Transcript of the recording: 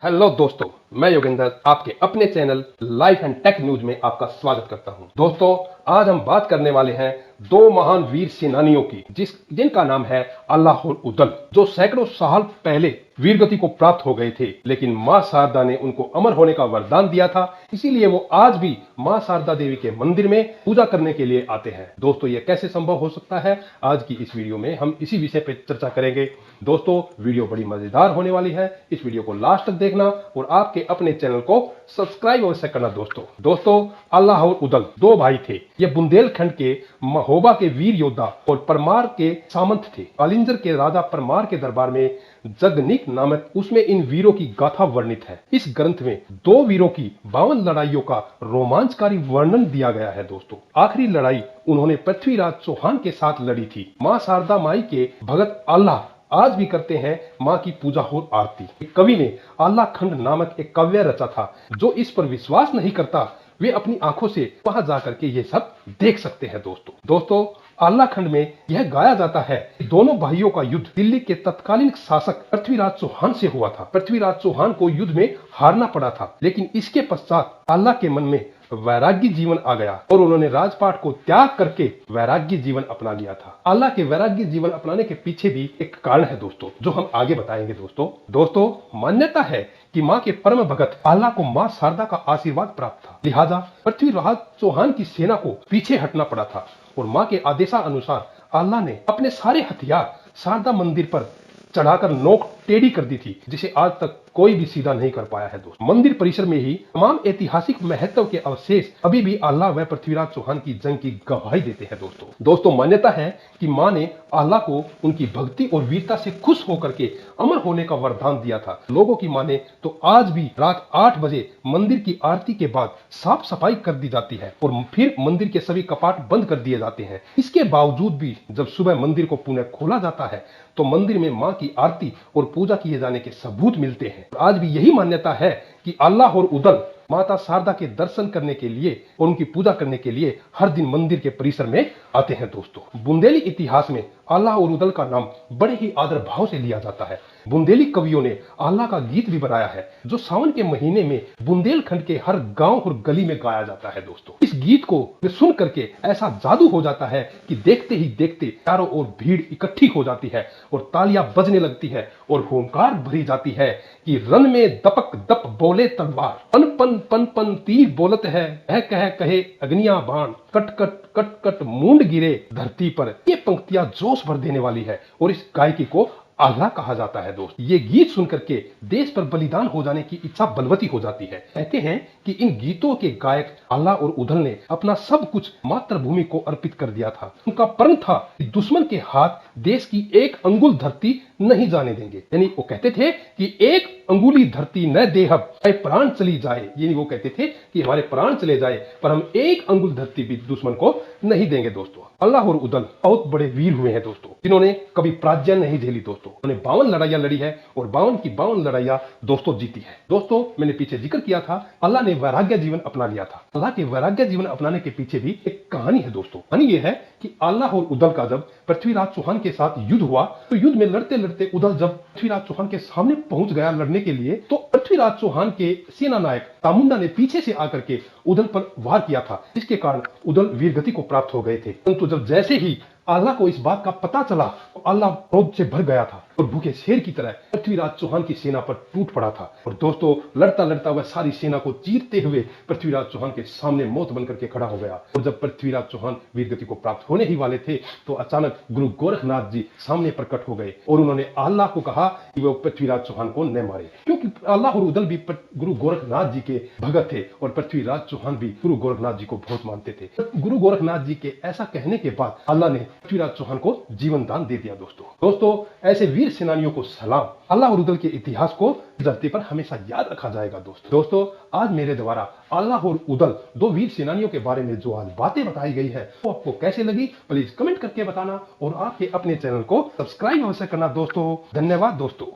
Hello दोस्तों, मैं योगेंद्र आपके अपने channel life and tech news में आपका स्वागत करता हूं। दोस्तों, आज हम बात करने वाले हैं दो महान वीर सेनानियों की जिनका नाम है अल्लाह और उदल, जो सैकड़ों साल पहले वीरगति को प्राप्त हो गए थे, लेकिन मां शारदा ने उनको अमर होने का वरदान दिया था। इसीलिए वो आज भी मां शारदा देवी के मंदिर में पूजा करने के लिए आते हैं। दोस्तों, ये कैसे संभव हो सकता है, आज की इस वीडियो में हम इसी विषय पर चर्चा करेंगे। दोस्तों, वीडियो बड़ी मजेदार होने वाली है, इस वीडियो को लास्ट तक देखना और आपके अपने चैनल को सब्सक्राइब अवश्य करना। दोस्तों, अल्लाह और उदल दो भाई थे। ये बुंदेलखंड के महोबा के वीर योद्धा और परमार के सामंत थे। कालिंजर के राजा परमार के दरबार में जगनिक नामक उसमें इन वीरों की गाथा वर्णित है। इस ग्रंथ में दो वीरों की 52 लड़ाइयों का रोमांचकारी वर्णन दिया गया है। दोस्तों, आखिरी लड़ाई उन्होंने पृथ्वीराज चौहान के साथ लड़ी थी। मां शारदा माई के भगत अल्लाह आज भी करते हैं मां की पूजा और आरती। एक कवि ने आल्हा खंड नामक एक काव्य रचा था। जो इस पर विश्वास नहीं करता वे अपनी आंखों से वहां जाकर के ये सब देख सकते हैं। दोस्तों, आल्हा खंड में यह गाया जाता है कि दोनों भाइयों का युद्ध दिल्ली के तत्कालीन शासक पृथ्वीराज चौहान से हुआ था। पृथ्वीराज चौहान को युद्ध में हारना पड़ा था, लेकिन इसके पश्चात आल्हा के मन में वैराग्य जीवन आ गया और उन्होंने राजपाट को त्याग करके वैराग्य जीवन अपना लिया था। अल्लाह के वैराग्य जीवन अपनाने के पीछे भी एक कारण है दोस्तों, जो हम आगे बताएंगे। दोस्तों, मान्यता है कि मां के परम भगत अल्लाह को मां शारदा का आशीर्वाद प्राप्त था, लिहाजा पृथ्वीराज चौहान की सेना को पीछे हटना पड़ा था और मां के आदेशानुसार अल्लाह ने अपने सारे हथियार शारदा मंदिर पर चढ़ाकर नोक टेढ़ी कर दी थी, जिसे आज तक कोई भी सीधा नहीं कर पाया है। दोस्तों, मंदिर परिसर में ही तमाम ऐतिहासिक महत्व के अवशेष अभी भी अल्लाह व पृथ्वीराज चौहान की जंग की गवाही देते हैं। दोस्तों, मान्यता है कि मां ने अल्लाह को उनकी भक्ति और वीरता से खुश होकर के अमर होने का वरदान दिया था। लोगों की माने तो आज भी रात 8 बजे मंदिर की आरती के बाद साफ सफाई कर दी जाती है और फिर मंदिर के सभी कपाट बंद कर दिए जाते हैं। इसके बावजूद भी जब सुबह मंदिर को पुनः खोला जाता है तो मंदिर में मां की आरती और पूजा किए जाने के सबूत मिलते हैं। आज भी यही मान्यता है कि अल्लाह और उदल माता शारदा के दर्शन करने के लिए और उनकी पूजा करने के लिए हर दिन मंदिर के परिसर में आते हैं। दोस्तों, बुंदेली इतिहास में अल्लाह और उदल का नाम बड़े ही आदर भाव से लिया जाता है। बुंदेली कवियों ने अल्लाह का गीत भी बनाया है, जो सावन के महीने में बुंदेलखंड के हर गांव और गली में गाया जाता है। दोस्तों, इस गीत को सुन करके ऐसा जादू हो जाता है कि देखते ही देखते चारों ओर भीड़ इकट्ठी हो जाती है और तालियां बजने लगती है और हुंकार भरी जाती है कि रन में दपक दप बोले तलवार, पन पन पन पन तीर बोलत है, कह कहे अग्नियां बाण, कट कट कट कट मूंड गिरे धरती पर। ये पंक्तियां जोश भर देने वाली है और इस गायकी को अल्लाह कहा जाता है। दोस्त, ये गीत सुनकर के देश पर बलिदान हो जाने की इच्छा बलवती हो जाती है। कहते हैं कि इन गीतों के गायक अल्लाह और उदल ने अपना सब कुछ मातृभूमि को अर्पित कर दिया था। उनका प्रण था कि दुश्मन के हाथ देश की एक अंगुल धरती नहीं जाने देंगे। यानी वो कहते थे कि एक अंगुली धरती न देहब, चाहे प्राण चली जाए। यानी वो कहते थे कि हमारे प्राण चले जाए पर हम एक अंगुल धरती भी दुश्मन को नहीं देंगे। दोस्तों, अल्लाह और उदल बहुत बड़े वीर हुए हैं दोस्तों, जिन्होंने कभी पराजय नहीं झेली। दोस्तों, उन्होंने 52 लड़ाइयां लड़ी है और 52 की 52 लड़ाइयां दोस्तों जीती है। दोस्तों, मैंने पीछे जिक्र किया था अल्लाह ने वैराग्य जीवन अपना लिया था। अल्लाह के वैराग्य जीवन अपनाने के पीछे भी एक कहानी है। दोस्तों, कहानी ये है कि अल्लाह और उदल का जब पृथ्वीराज चौहान के साथ युद्ध हुआ तो युद्ध में लड़ते लड़ते उदल जब पृथ्वीराज चौहान के सामने पहुंच गया लड़ने के लिए, तो पृथ्वीराज चौहान के सेना नायक चामुंडा ने पीछे से आकर के उदल पर वार किया था, जिसके कारण उदल वीरगति को प्राप्त हो गए थे। परंतु जब जैसे ही अल्लाह को इस बात का पता चला तो अल्लाह क्रोध से भर गया था और भूखे शेर की तरह पृथ्वीराज चौहान की सेना पर टूट पड़ा था। और दोस्तों, लड़ता लड़ता वह सारी सेना को चीरते हुए पृथ्वीराज चौहान के सामने मौत बनकर के खड़ा हो गया। और जब पृथ्वीराज चौहान वीरगति को प्राप्त होने ही वाले थे तो अचानक गुरु गोरखनाथ जी सामने प्रकट हो गए और उन्होंने अल्लाह को कहा कि वो पृथ्वीराज चौहान को न मारे, क्योंकि अल्लाह और उदल भी गुरु गोरखनाथ जी के भगत थे और पृथ्वीराज चौहान भी गुरु गोरखनाथ जी को बहुत मानते थे। गुरु गोरखनाथ जी के ऐसा कहने के बाद अल्लाह ने पृथ्वीराज चौहान को जीवन दान दे दिया। दोस्तों, ऐसे वीर सेनानियों को सलाम। अल्लाह और उदल के इतिहास को धरती पर हमेशा याद रखा जाएगा। दोस्तों, आज मेरे द्वारा अल्लाह और उदल दो वीर सेनानियों के बारे में जो आज बातें बताई गई है वो आपको कैसे लगी प्लीज कमेंट करके बताना और आपके अपने चैनल को सब्सक्राइब अवश्य करना। दोस्तों, धन्यवाद। दोस्तों।